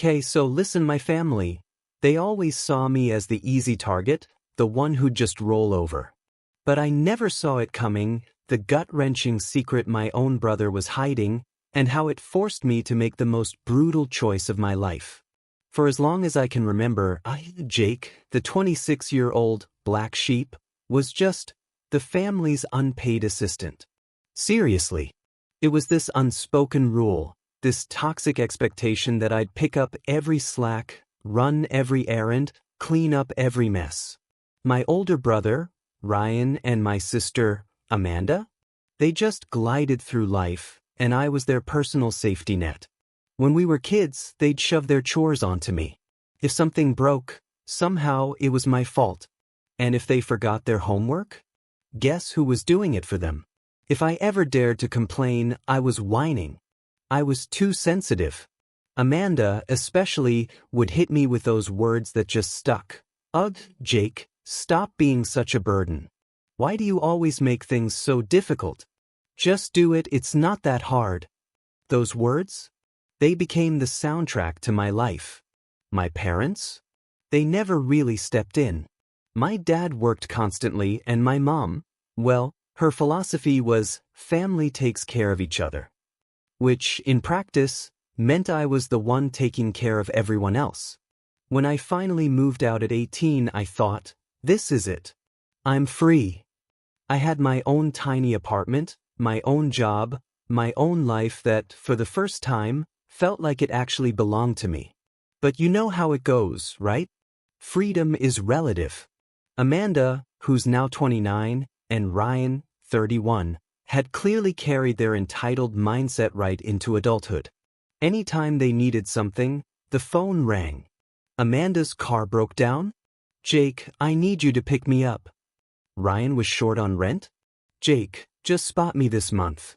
So listen, my family. They always saw me as the easy target, the one who'd just roll over. But I never saw it coming, the gut-wrenching secret my own brother was hiding, and how it forced me to make the most brutal choice of my life. For as long as I can remember, Jake, the 26-year-old black sheep, was just the family's unpaid assistant. Seriously. It was this unspoken rule, this toxic expectation that I'd pick up every slack, run every errand, clean up every mess. My older brother, Ryan, and my sister, Amanda, they just glided through life, and I was their personal safety net. When we were kids, they'd shove their chores onto me. If something broke, somehow it was my fault. And if they forgot their homework, guess who was doing it for them? If I ever dared to complain, I was whining. I was too sensitive. Amanda, especially, would hit me with those words that just stuck. Ugh, Jake, stop being such a burden. Why do you always make things so difficult? Just do it, it's not that hard. Those words? They became the soundtrack to my life. My parents? They never really stepped in. My dad worked constantly, and my mom, well, her philosophy was, family takes care of each other. Which, in practice, meant I was the one taking care of everyone else. When I finally moved out at 18, I thought, this is it. I'm free. I had my own tiny apartment, my own job, my own life that, for the first time, felt like it actually belonged to me. But you know how it goes, right? Freedom is relative. Amanda, who's now 29, and Ryan, 31, had clearly carried their entitled mindset right into adulthood. Anytime they needed something, the phone rang. Amanda's car broke down? Jake, I need you to pick me up. Ryan was short on rent? Jake, just spot me this month.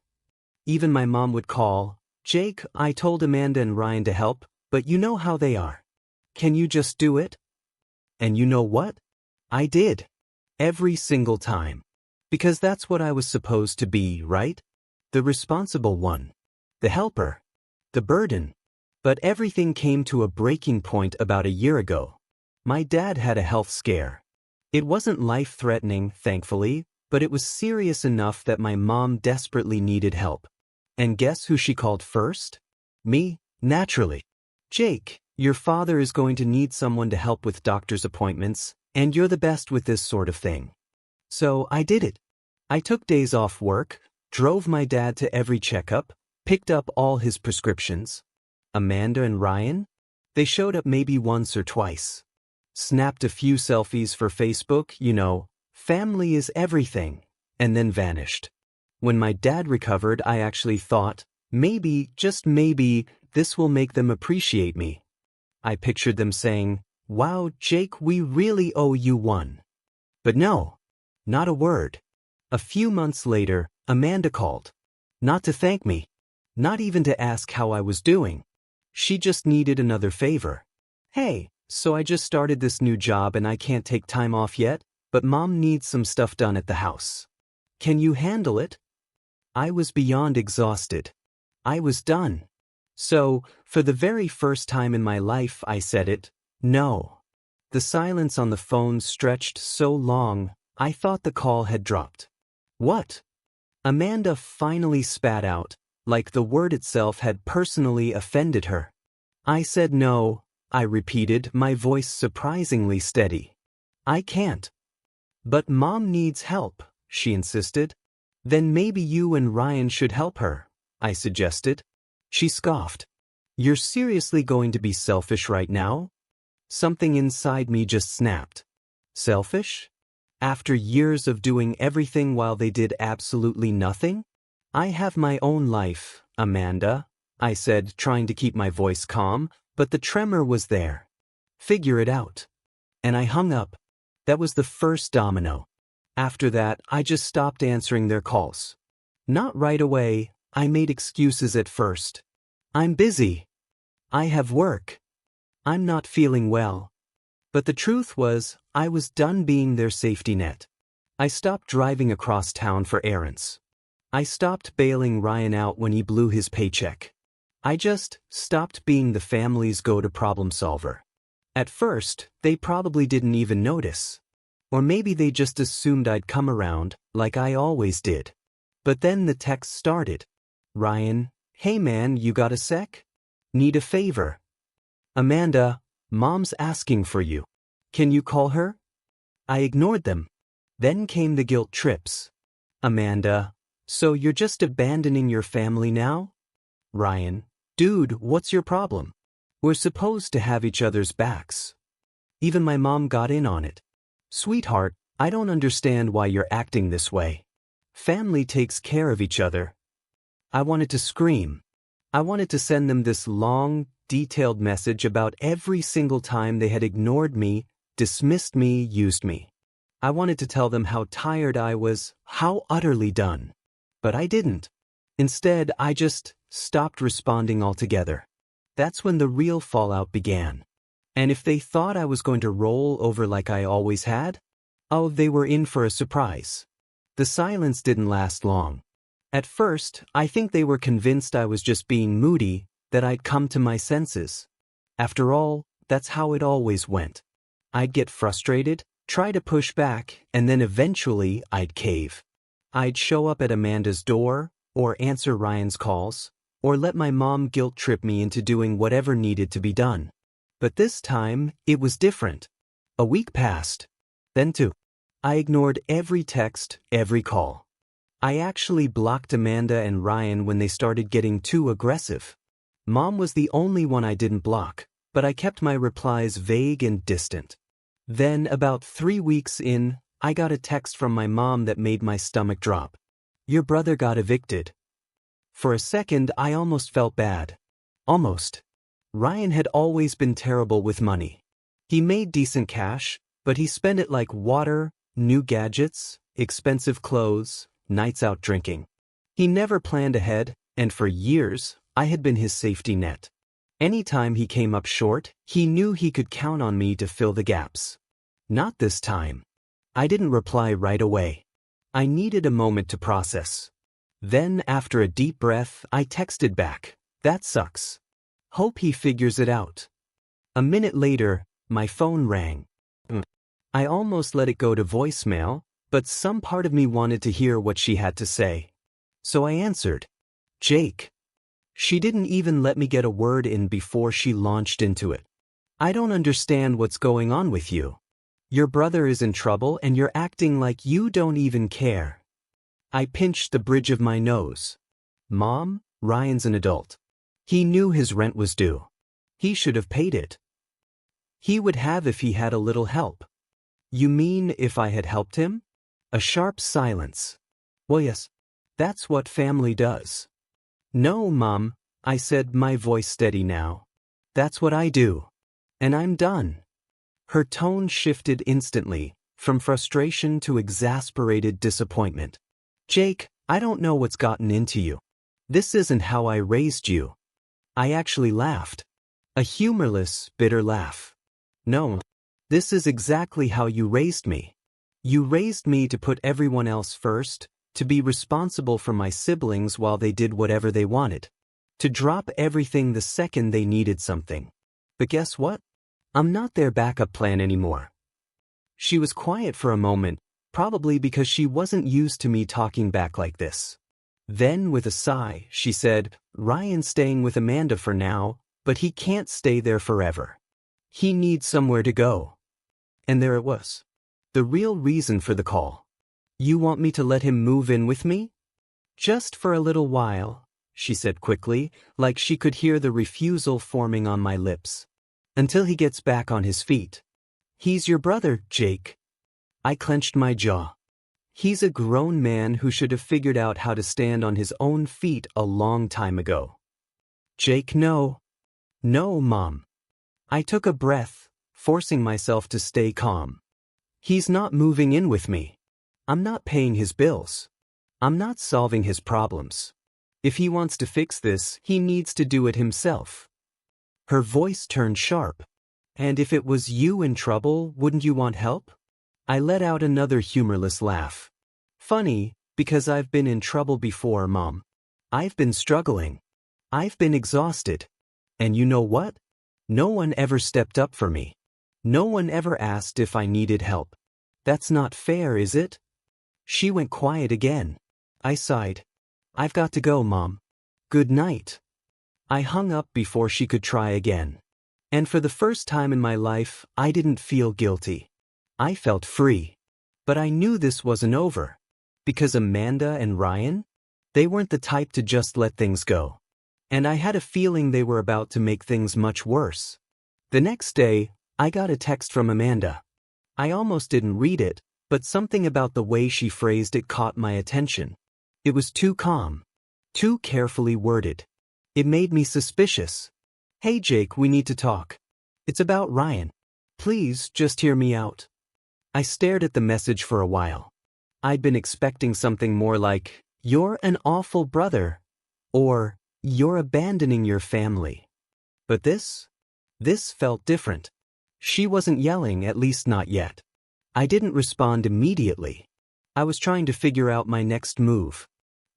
Even my mom would call, Jake, I told Amanda and Ryan to help, but you know how they are. Can you just do it? And you know what? I did. Every single time. Because that's what I was supposed to be, right? The responsible one. The helper. The burden. But everything came to a breaking point about a year ago. My dad had a health scare. It wasn't life-threatening, thankfully, but it was serious enough that my mom desperately needed help. And guess who she called first? Me, naturally. Jake, your father is going to need someone to help with doctor's appointments, and you're the best with this sort of thing. So I did it. I took days off work, drove my dad to every checkup, picked up all his prescriptions. Amanda and Ryan? They showed up maybe once or twice. Snapped a few selfies for Facebook, you know, family is everything, and then vanished. When my dad recovered, I actually thought, maybe, just maybe, this will make them appreciate me. I pictured them saying, wow, Jake, we really owe you one. But no, not a word. A few months later, Amanda called. Not to thank me. Not even to ask how I was doing. She just needed another favor. Hey, so I just started this new job and I can't take time off yet, but Mom needs some stuff done at the house. Can you handle it? I was beyond exhausted. I was done. So, for the very first time in my life, I said it, no. The silence on the phone stretched so long, I thought the call had dropped. What? Amanda finally spat out, like the word itself had personally offended her. I said no, I repeated, my voice surprisingly steady. I can't. But Mom needs help, she insisted. Then maybe you and Ryan should help her, I suggested. She scoffed. You're seriously going to be selfish right now? Something inside me just snapped. Selfish? After years of doing everything while they did absolutely nothing? I have my own life, Amanda, I said, trying to keep my voice calm, but the tremor was there. Figure it out. And I hung up. That was the first domino. After that, I just stopped answering their calls. Not right away, I made excuses at first. I'm busy. I have work. I'm not feeling well. But the truth was, I was done being their safety net. I stopped driving across town for errands. I stopped bailing Ryan out when he blew his paycheck. I just stopped being the family's go-to problem solver. At first, they probably didn't even notice. Or maybe they just assumed I'd come around, like I always did. But then the text started. Ryan, hey man, you got a sec? Need a favor. Amanda, Mom's asking for you. Can you call her? I ignored them. Then came the guilt trips. Amanda, so you're just abandoning your family now? Ryan, dude, what's your problem? We're supposed to have each other's backs. Even my mom got in on it. Sweetheart, I don't understand why you're acting this way. Family takes care of each other. I wanted to scream. I wanted to send them this long, detailed message about every single time they had ignored me, dismissed me, used me. I wanted to tell them how tired I was, how utterly done. But I didn't. Instead, I just stopped responding altogether. That's when the real fallout began. And if they thought I was going to roll over like I always had, oh, they were in for a surprise. The silence didn't last long. At first, I think they were convinced I was just being moody, that I'd come to my senses. After all, that's how it always went. I'd get frustrated, try to push back, and then eventually I'd cave. I'd show up at Amanda's door, or answer Ryan's calls, or let my mom guilt trip me into doing whatever needed to be done. But this time, it was different. A week passed. Then two. I ignored every text, every call. I actually blocked Amanda and Ryan when they started getting too aggressive. Mom was the only one I didn't block, but I kept my replies vague and distant. Then, about 3 weeks in, I got a text from my mom that made my stomach drop. Your brother got evicted. For a second, I almost felt bad. Almost. Ryan had always been terrible with money. He made decent cash, but he spent it like water, new gadgets, expensive clothes, nights out drinking. He never planned ahead, and for years, I had been his safety net. Anytime he came up short, he knew he could count on me to fill the gaps. Not this time. I didn't reply right away. I needed a moment to process. Then, after a deep breath, I texted back, "That sucks. Hope he figures it out." A minute later, my phone rang. I almost let it go to voicemail, but some part of me wanted to hear what she had to say. So I answered, "Jake." She didn't even let me get a word in before she launched into it. "I don't understand what's going on with you. Your brother is in trouble and you're acting like you don't even care." I pinched the bridge of my nose. Mom, Ryan's an adult. He knew his rent was due. He should have paid it. He would have if he had a little help. You mean if I had helped him? A sharp silence. Well, yes. That's what family does. No, Mom, I said, my voice steady now. That's what I do. And I'm done. Her tone shifted instantly, from frustration to exasperated disappointment. Jake, I don't know what's gotten into you. This isn't how I raised you. I actually laughed. A humorless, bitter laugh. No, this is exactly how you raised me. You raised me to put everyone else first, to be responsible for my siblings while they did whatever they wanted, to drop everything the second they needed something. But guess what? I'm not their backup plan anymore. She was quiet for a moment, probably because she wasn't used to me talking back like this. Then, with a sigh, she said, "Ryan's staying with Amanda for now, but he can't stay there forever. He needs somewhere to go." And there it was. The real reason for the call. "You want me to let him move in with me?" "Just for a little while," she said quickly, like she could hear the refusal forming on my lips. "Until he gets back on his feet. He's your brother, Jake." I clenched my jaw. He's a grown man who should have figured out how to stand on his own feet a long time ago. "Jake, no. No, Mom." I took a breath, forcing myself to stay calm. "He's not moving in with me. I'm not paying his bills. I'm not solving his problems. If he wants to fix this, he needs to do it himself." Her voice turned sharp. "And if it was you in trouble, wouldn't you want help?" I let out another humorless laugh. "Funny, because I've been in trouble before, Mom. I've been struggling. I've been exhausted. And you know what? No one ever stepped up for me. No one ever asked if I needed help. That's not fair, is it? She went quiet again. I sighed. I've got to go, Mom. Good night. I hung up before she could try again. And for the first time in my life, I didn't feel guilty. I felt free. But I knew this wasn't over. Because Amanda and Ryan? They weren't the type to just let things go. And I had a feeling they were about to make things much worse. The next day, I got a text from Amanda. I almost didn't read it, but something about the way she phrased it caught my attention. It was too calm. Too carefully worded. It made me suspicious. Hey Jake, we need to talk. It's about Ryan. Please, just hear me out. I stared at the message for a while. I'd been expecting something more like, "You're an awful brother," or "You're abandoning your family." But this felt different. She wasn't yelling, at least not yet. I didn't respond immediately. I was trying to figure out my next move.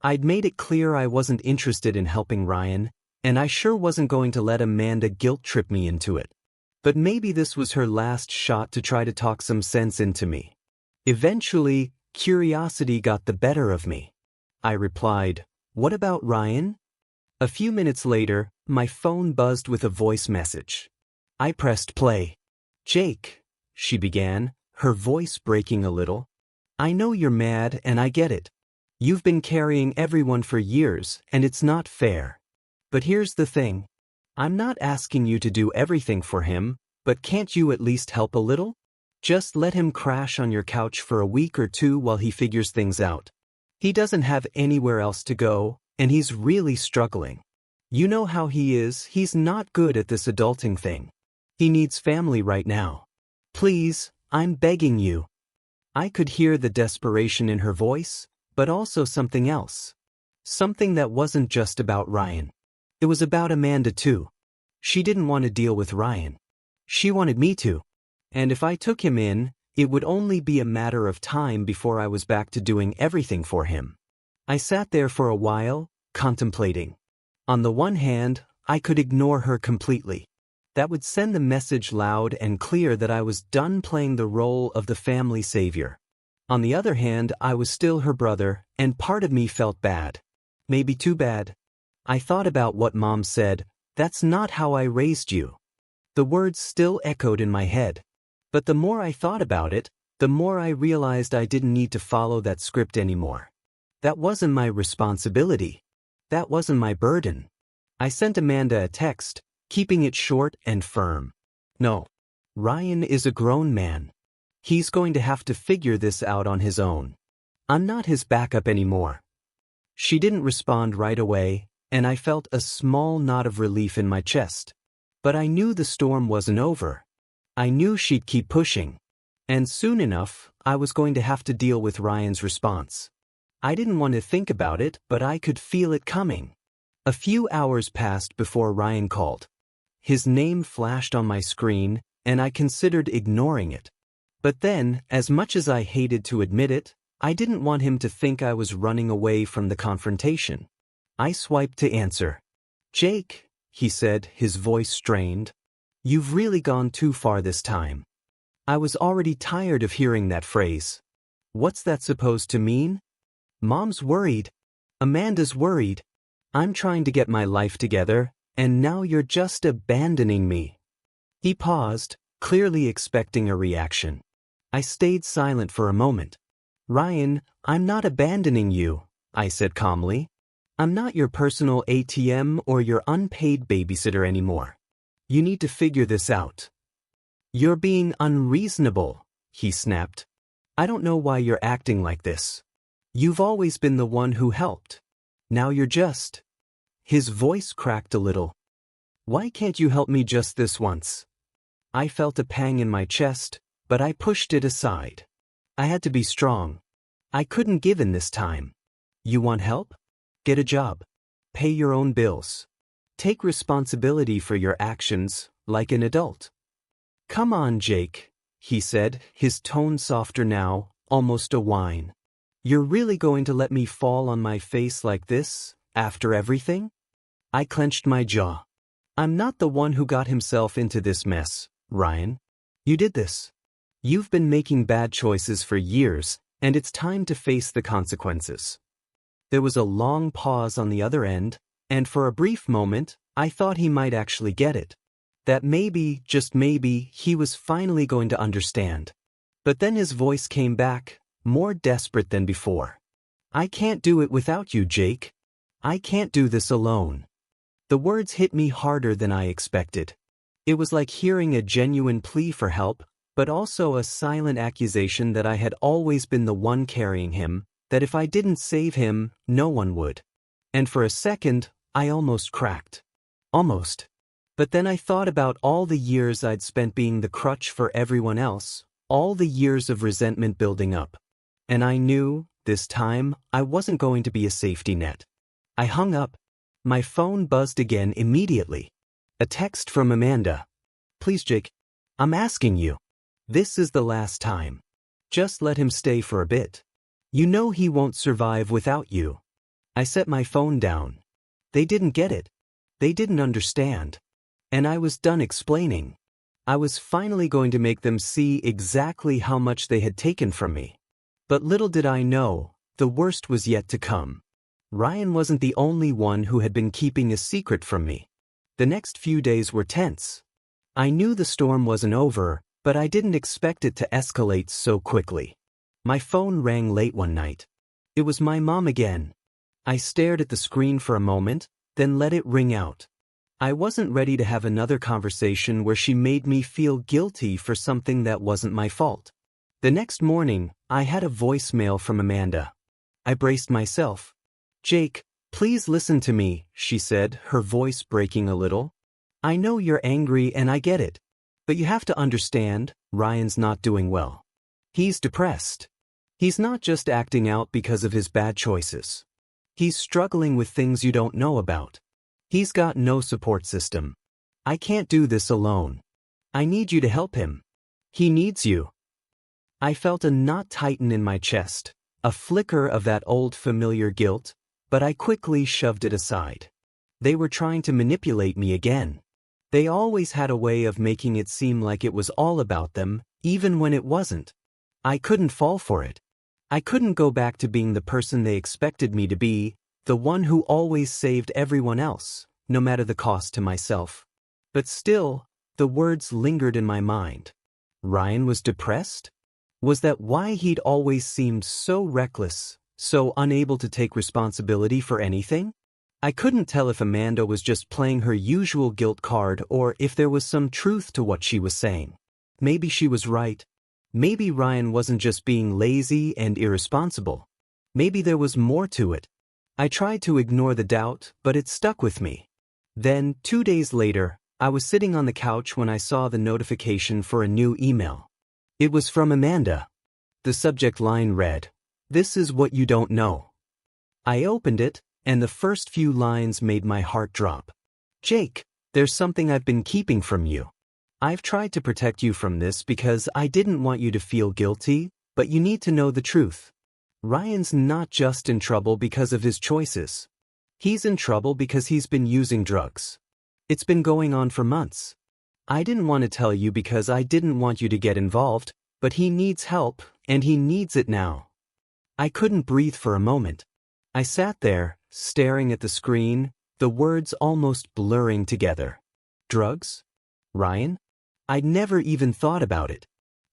I'd made it clear I wasn't interested in helping Ryan, and I sure wasn't going to let Amanda guilt-trip me into it. But maybe this was her last shot to try to talk some sense into me. Eventually, curiosity got the better of me. I replied, "What about Ryan?" A few minutes later, my phone buzzed with a voice message. I pressed play. "Jake," she began, her voice breaking a little. "I know you're mad and I get it. You've been carrying everyone for years and it's not fair. But here's the thing. I'm not asking you to do everything for him, but can't you at least help a little? Just let him crash on your couch for a week or two while he figures things out. He doesn't have anywhere else to go, and he's really struggling. You know how he is, he's not good at this adulting thing. He needs family right now. Please, I'm begging you." I could hear the desperation in her voice, but also something else. Something that wasn't just about Ryan. It was about Amanda too. She didn't want to deal with Ryan. She wanted me to. And if I took him in, it would only be a matter of time before I was back to doing everything for him. I sat there for a while, contemplating. On the one hand, I could ignore her completely. That would send the message loud and clear that I was done playing the role of the family savior. On the other hand, I was still her brother, and part of me felt bad. Maybe too bad. I thought about what Mom said, "That's not how I raised you." The words still echoed in my head. But the more I thought about it, the more I realized I didn't need to follow that script anymore. That wasn't my responsibility. That wasn't my burden. I sent Amanda a text, keeping it short and firm. No. Ryan is a grown man. He's going to have to figure this out on his own. I'm not his backup anymore. She didn't respond right away, and I felt a small knot of relief in my chest. But I knew the storm wasn't over. I knew she'd keep pushing. And soon enough, I was going to have to deal with Ryan's response. I didn't want to think about it, but I could feel it coming. A few hours passed before Ryan called. His name flashed on my screen, and I considered ignoring it. But then, as much as I hated to admit it, I didn't want him to think I was running away from the confrontation. I swiped to answer. "Jake," he said, his voice strained. "You've really gone too far this time." I was already tired of hearing that phrase. What's that supposed to mean? Mom's worried. Amanda's worried. I'm trying to get my life together, and now you're just abandoning me. He paused, clearly expecting a reaction. I stayed silent for a moment. "Ryan, I'm not abandoning you," I said calmly. "I'm not your personal ATM or your unpaid babysitter anymore. You need to figure this out." "You're being unreasonable," he snapped. "I don't know why you're acting like this. You've always been the one who helped. Now you're just..." His voice cracked a little. "Why can't you help me just this once?" I felt a pang in my chest, but I pushed it aside. I had to be strong. I couldn't give in this time. You want help? Get a job. Pay your own bills. Take responsibility for your actions, like an adult. "Come on, Jake," he said, his tone softer now, almost a whine. "You're really going to let me fall on my face like this, after everything?" I clenched my jaw. I'm not the one who got himself into this mess, Ryan. You did this. You've been making bad choices for years, and it's time to face the consequences. There was a long pause on the other end, and for a brief moment, I thought he might actually get it. That maybe, just maybe, he was finally going to understand. But then his voice came back, more desperate than before. I can't do it without you, Jake. I can't do this alone. The words hit me harder than I expected. It was like hearing a genuine plea for help, but also a silent accusation that I had always been the one carrying him, that if I didn't save him, no one would. And for a second, I almost cracked. Almost. But then I thought about all the years I'd spent being the crutch for everyone else, all the years of resentment building up. And I knew, this time, I wasn't going to be a safety net. I hung up. My phone buzzed again immediately. A text from Amanda. Please, Jake. I'm asking you. This is the last time. Just let him stay for a bit. You know he won't survive without you. I set my phone down. They didn't get it. They didn't understand. And I was done explaining. I was finally going to make them see exactly how much they had taken from me. But little did I know, the worst was yet to come. Ryan wasn't the only one who had been keeping a secret from me. The next few days were tense. I knew the storm wasn't over, but I didn't expect it to escalate so quickly. My phone rang late one night. It was my mom again. I stared at the screen for a moment, then let it ring out. I wasn't ready to have another conversation where she made me feel guilty for something that wasn't my fault. The next morning, I had a voicemail from Amanda. I braced myself. Jake, please listen to me, she said, her voice breaking a little. I know you're angry and I get it. But you have to understand, Ryan's not doing well. He's depressed. He's not just acting out because of his bad choices. He's struggling with things you don't know about. He's got no support system. I can't do this alone. I need you to help him. He needs you. I felt a knot tighten in my chest, a flicker of that old familiar guilt, but I quickly shoved it aside. They were trying to manipulate me again. They always had a way of making it seem like it was all about them, even when it wasn't. I couldn't fall for it. I couldn't go back to being the person they expected me to be, the one who always saved everyone else, no matter the cost to myself. But still, the words lingered in my mind. Ryan was depressed? Was that why he'd always seemed so reckless, so unable to take responsibility for anything? I couldn't tell if Amanda was just playing her usual guilt card or if there was some truth to what she was saying. Maybe she was right. Maybe Ryan wasn't just being lazy and irresponsible. Maybe there was more to it. I tried to ignore the doubt, but it stuck with me. Then, 2 days later, I was sitting on the couch when I saw the notification for a new email. It was from Amanda. The subject line read, "This is what you don't know." I opened it, and the first few lines made my heart drop. Jake, there's something I've been keeping from you. I've tried to protect you from this because I didn't want you to feel guilty, but you need to know the truth. Ryan's not just in trouble because of his choices. He's in trouble because he's been using drugs. It's been going on for months. I didn't want to tell you because I didn't want you to get involved, but he needs help, and he needs it now. I couldn't breathe for a moment. I sat there, staring at the screen, the words almost blurring together. Drugs? Ryan? I'd never even thought about it.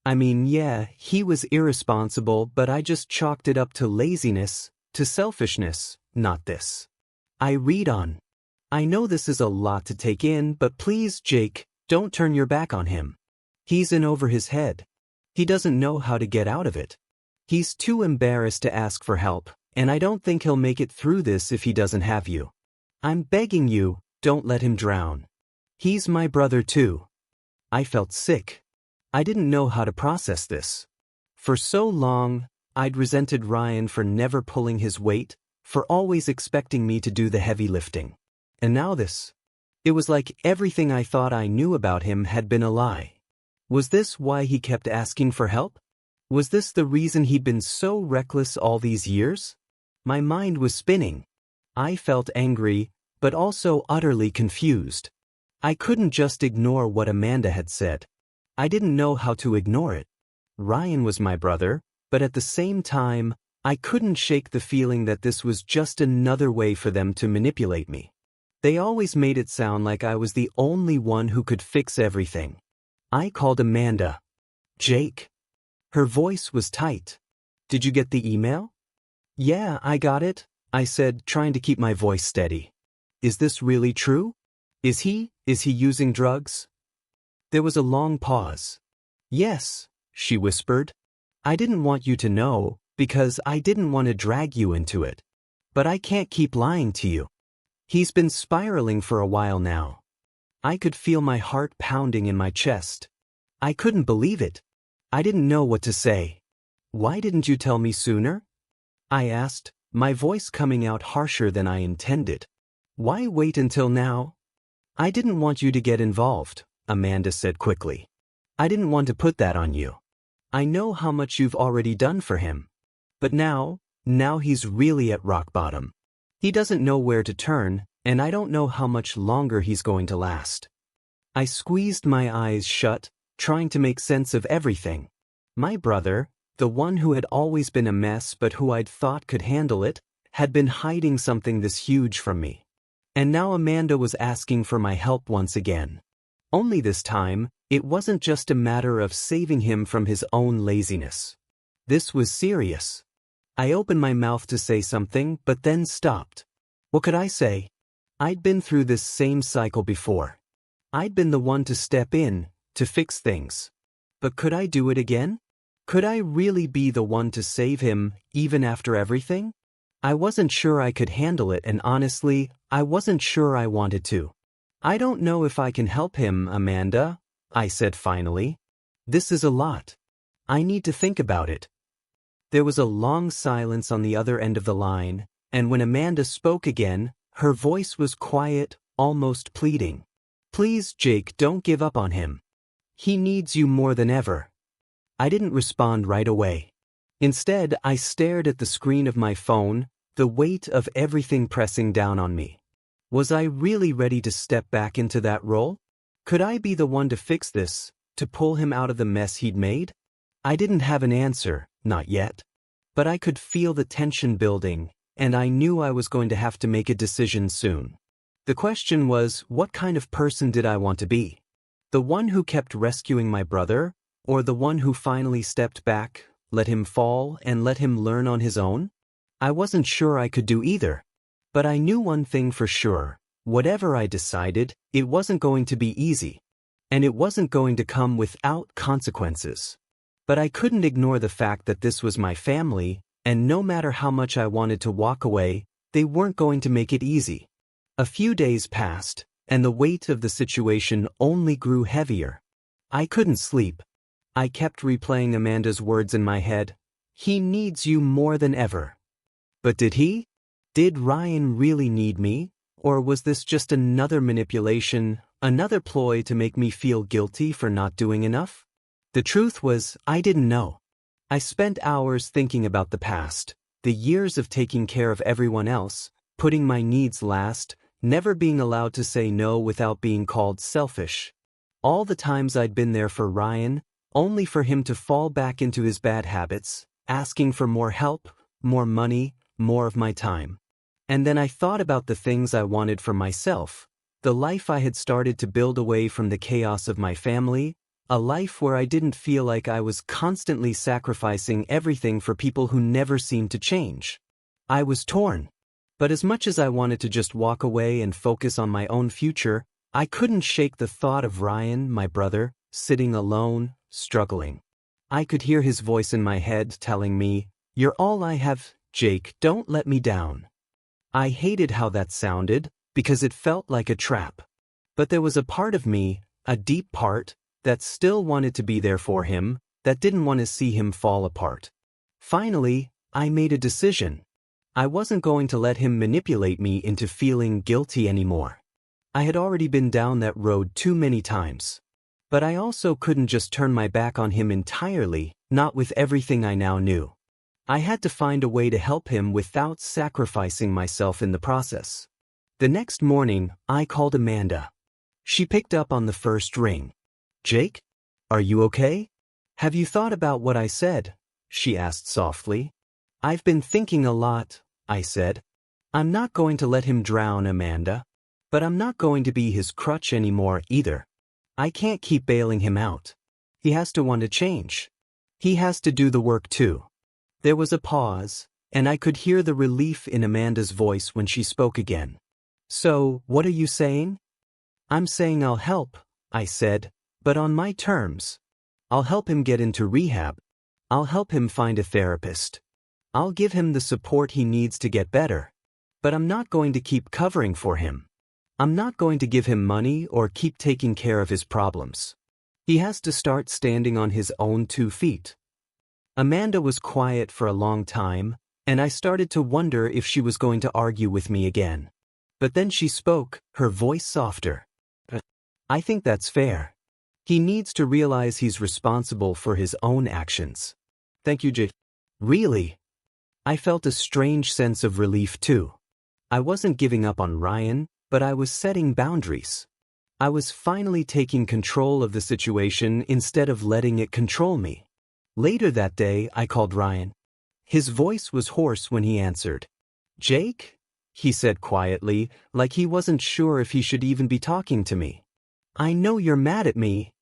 I mean, yeah, he was irresponsible, but I just chalked it up to laziness, to selfishness, not this. I read on. I know this is a lot to take in, but please, Jake, don't turn your back on him. He's in over his head. He doesn't know how to get out of it. He's too embarrassed to ask for help, and I don't think he'll make it through this if he doesn't have you. I'm begging you, don't let him drown. He's my brother too. I felt sick. I didn't know how to process this. For so long, I'd resented Ryan for never pulling his weight, for always expecting me to do the heavy lifting. And now this. It was like everything I thought I knew about him had been a lie. Was this why he kept asking for help? Was this the reason he'd been so reckless all these years? My mind was spinning. I felt angry, but also utterly confused. I couldn't just ignore what Amanda had said. I didn't know how to ignore it. Ryan was my brother, but at the same time, I couldn't shake the feeling that this was just another way for them to manipulate me. They always made it sound like I was the only one who could fix everything. I called Amanda. "Jake." Her voice was tight. "Did you get the email?" "Yeah, I got it," I said, trying to keep my voice steady. "Is this really true? Is he using drugs?" There was a long pause. "Yes," she whispered. "I didn't want you to know, because I didn't want to drag you into it. But I can't keep lying to you. He's been spiraling for a while now." I could feel my heart pounding in my chest. I couldn't believe it. I didn't know what to say. "Why didn't you tell me sooner?" I asked, my voice coming out harsher than I intended. "Why wait until now?" "I didn't want you to get involved," Amanda said quickly. "I didn't want to put that on you. I know how much you've already done for him. But now he's really at rock bottom. He doesn't know where to turn, and I don't know how much longer he's going to last." I squeezed my eyes shut, trying to make sense of everything. My brother, the one who had always been a mess but who I'd thought could handle it, had been hiding something this huge from me. And now Amanda was asking for my help once again. Only this time, it wasn't just a matter of saving him from his own laziness. This was serious. I opened my mouth to say something, but then stopped. What could I say? I'd been through this same cycle before. I'd been the one to step in, to fix things. But could I do it again? Could I really be the one to save him, even after everything? I wasn't sure I could handle it, and honestly, I wasn't sure I wanted to. "I don't know if I can help him, Amanda," I said finally. "This is a lot. I need to think about it." There was a long silence on the other end of the line, and when Amanda spoke again, her voice was quiet, almost pleading. "Please, Jake, don't give up on him. He needs you more than ever." I didn't respond right away. Instead, I stared at the screen of my phone, the weight of everything pressing down on me. Was I really ready to step back into that role? Could I be the one to fix this, to pull him out of the mess he'd made? I didn't have an answer, not yet. But I could feel the tension building, and I knew I was going to have to make a decision soon. The question was, what kind of person did I want to be? The one who kept rescuing my brother, or the one who finally stepped back, let him fall, and let him learn on his own? I wasn't sure I could do either. But I knew one thing for sure: whatever I decided, it wasn't going to be easy. And it wasn't going to come without consequences. But I couldn't ignore the fact that this was my family, and no matter how much I wanted to walk away, they weren't going to make it easy. A few days passed, and the weight of the situation only grew heavier. I couldn't sleep. I kept replaying Amanda's words in my head. "He needs you more than ever." But did he? Did Ryan really need me? Or was this just another manipulation, another ploy to make me feel guilty for not doing enough? The truth was, I didn't know. I spent hours thinking about the past, the years of taking care of everyone else, putting my needs last, never being allowed to say no without being called selfish. All the times I'd been there for Ryan, only for him to fall back into his bad habits, asking for more help, more money, more of my time. And then I thought about the things I wanted for myself, the life I had started to build away from the chaos of my family, a life where I didn't feel like I was constantly sacrificing everything for people who never seemed to change. I was torn. But as much as I wanted to just walk away and focus on my own future, I couldn't shake the thought of Ryan, my brother, sitting alone, struggling. I could hear his voice in my head telling me, "You're all I have, Jake, don't let me down." I hated how that sounded, because it felt like a trap. But there was a part of me, a deep part, that still wanted to be there for him, that didn't want to see him fall apart. Finally, I made a decision. I wasn't going to let him manipulate me into feeling guilty anymore. I had already been down that road too many times. But I also couldn't just turn my back on him entirely, not with everything I now knew. I had to find a way to help him without sacrificing myself in the process. The next morning, I called Amanda. She picked up on the first ring. "Jake? Are you okay? Have you thought about what I said?" she asked softly. "I've been thinking a lot," I said. "I'm not going to let him drown, Amanda. But I'm not going to be his crutch anymore either. I can't keep bailing him out. He has to want to change. He has to do the work too." There was a pause, and I could hear the relief in Amanda's voice when she spoke again. "So, what are you saying?" "I'm saying I'll help," I said, "but on my terms. I'll help him get into rehab. I'll help him find a therapist. I'll give him the support he needs to get better. But I'm not going to keep covering for him. I'm not going to give him money or keep taking care of his problems. He has to start standing on his own 2 feet." Amanda was quiet for a long time, and I started to wonder if she was going to argue with me again. But then she spoke, her voice softer. "I think that's fair. He needs to realize he's responsible for his own actions." "Thank you, Jake." "Really?" I felt a strange sense of relief too. I wasn't giving up on Ryan, but I was setting boundaries. I was finally taking control of the situation instead of letting it control me. Later that day, I called Ryan. His voice was hoarse when he answered. "Jake?" he said quietly, like he wasn't sure if he should even be talking to me. "I know you're mad at me."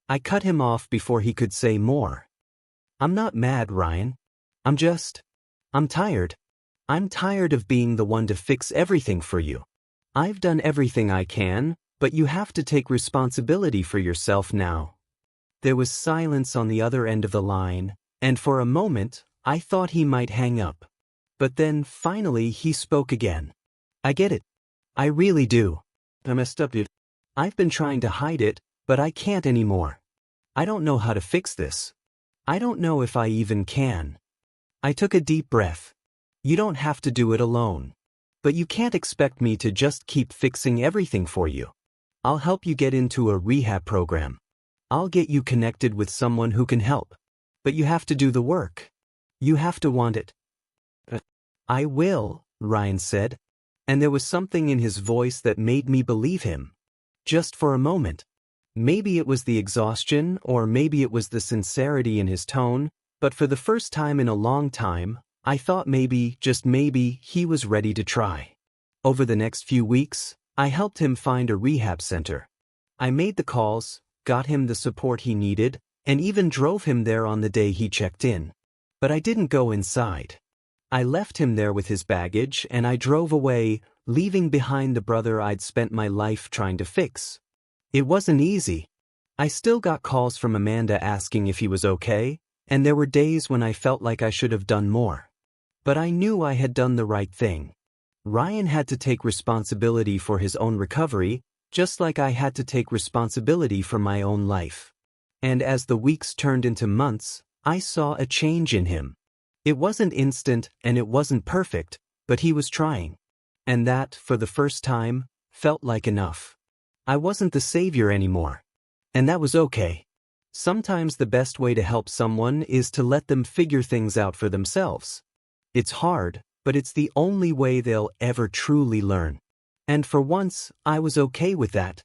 I cut him off before he could say more. "I'm not mad, Ryan. I'm tired. I'm tired of being the one to fix everything for you. I've done everything I can, but you have to take responsibility for yourself now." There was silence on the other end of the line, and for a moment, I thought he might hang up. But then, finally, he spoke again. "I get it. I really do. I messed up, dude. I've been trying to hide it, but I can't anymore. I don't know how to fix this. I don't know if I even can." I took a deep breath. "You don't have to do it alone. But you can't expect me to just keep fixing everything for you. I'll help you get into a rehab program. I'll get you connected with someone who can help. But you have to do the work. You have to want it." "I will," Ryan said, and there was something in his voice that made me believe him. Just for a moment. Maybe it was the exhaustion, or maybe it was the sincerity in his tone, but for the first time in a long time, I thought maybe, just maybe, he was ready to try. Over the next few weeks, I helped him find a rehab center. I made the calls, got him the support he needed, and even drove him there on the day he checked in. But I didn't go inside. I left him there with his baggage, and I drove away, leaving behind the brother I'd spent my life trying to fix. It wasn't easy. I still got calls from Amanda asking if he was okay, and there were days when I felt like I should have done more. But I knew I had done the right thing. Ryan had to take responsibility for his own recovery, just like I had to take responsibility for my own life. And as the weeks turned into months, I saw a change in him. It wasn't instant and it wasn't perfect, but he was trying. And that, for the first time, felt like enough. I wasn't the savior anymore. And that was okay. Sometimes the best way to help someone is to let them figure things out for themselves. It's hard, but it's the only way they'll ever truly learn. And for once, I was okay with that.